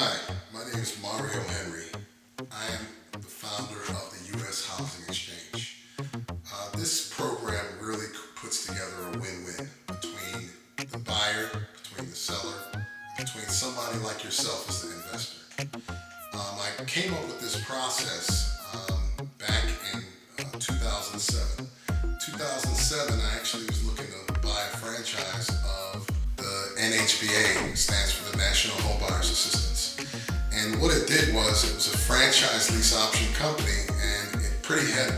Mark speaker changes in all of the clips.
Speaker 1: Hi, my name is Mario Henry. I am the founder of the US Housing Exchange. This program really puts together a win-win between the buyer, between the seller, between somebody like yourself as the investor. I came up with this process back in 2007. 2007, I actually was looking to buy a franchise of the NHBA, stands for the National Homebuyers Assistance. And what it did was, it was a franchise lease option company, and it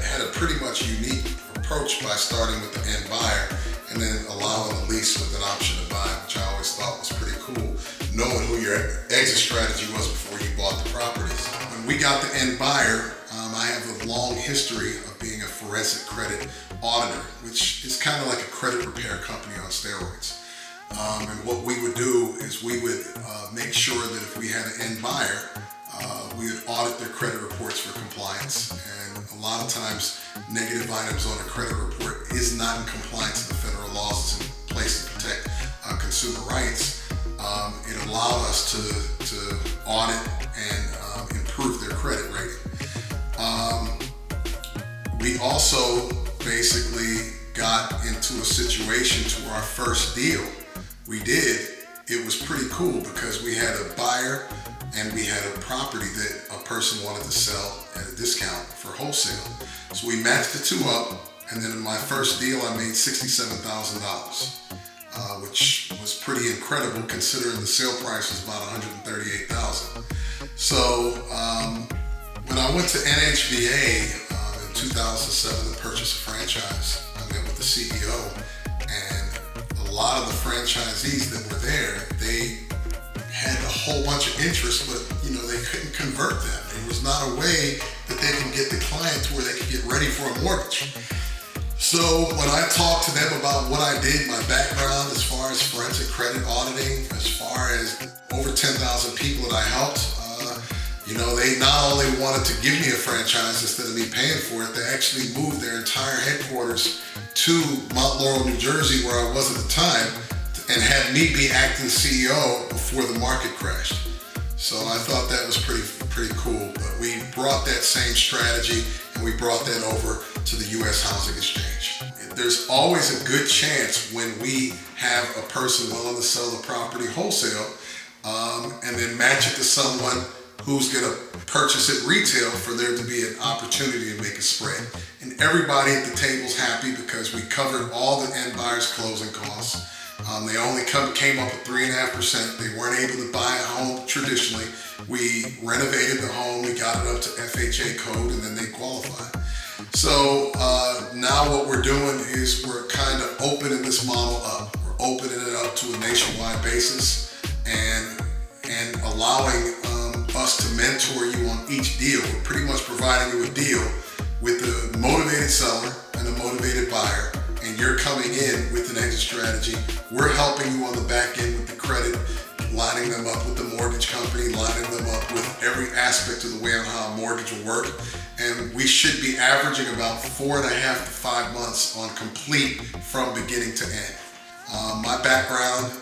Speaker 1: had a pretty much unique approach by starting with the end buyer and then allowing the lease with an option to buy, which I always thought was pretty cool, knowing who your exit strategy was before you bought the properties. When we got the end buyer, I have a long history of being a forensic credit auditor, which is kind of like a credit repair company on steroids. And what we would do is we would make sure that if we had an end buyer, we would audit their credit reports for compliance. And a lot of times, negative items on a credit report is not in compliance with the federal laws that's in place to protect consumer rights. It allowed us to audit and improve their credit rating. We also basically got into a situation to where our first deal we did, it was pretty cool because we had a buyer and we had a property that a person wanted to sell at a discount for wholesale. So we matched the two up, and then in my first deal I made $67,000, which was pretty incredible considering the sale price was about $138,000. So when I went to NHBA in 2007 to purchase a franchise, I met with the CEO, and a lot of the franchisees that were there, they had a whole bunch of interest, but they couldn't convert them. There was not a way that they can get the client to where they could get ready for a mortgage. So when I talked to them about what I did, my background as far as forensic credit auditing, as far as over 10,000 people that I helped, they not only wanted to give me a franchise instead of me paying for it, they actually moved their entire headquarters to Mount Laurel, New Jersey, where I was at the time, and had me be acting CEO before the market crashed. So I thought that was pretty cool. But we brought that same strategy and we brought that over to the US Housing Exchange. There's always a good chance when we have a person willing to sell the property wholesale and then match it to someone who's going to purchase it retail for there to be an opportunity to make a spread. And everybody at the table's happy because we covered all the end buyers' closing costs. They only came up with 3.5%. They weren't able to buy a home traditionally. We renovated the home, we got it up to FHA code, and then they qualified. So now what we're doing is we're kind of opening this model up. We're opening it up to a nationwide basis and allowing us to mentor you on each deal. We're pretty much providing you a deal with a motivated seller and a motivated buyer, and you're coming in with an exit strategy. We're helping you on the back end with the credit, lining them up with the mortgage company, lining them up with every aspect of the way on how a mortgage will work. And we should be averaging about 4.5 to 5 months on complete from beginning to end. My background,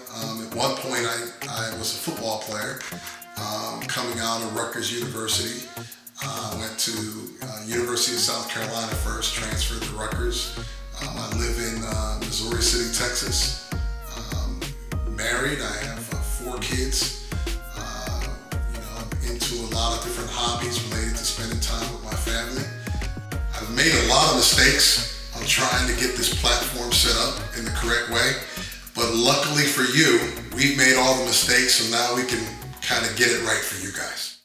Speaker 1: at one point I was a football player, coming out of Rutgers University. Went to University of South Carolina first, transferred to Rutgers. I live in Missouri City, Texas. Married, I have 4 kids. I'm into a lot of different hobbies related to spending time with my family. I've made a lot of mistakes. I'm trying to get this platform set up in the correct way. But luckily for you, we've made all the mistakes, so now we can kind of get it right for you guys.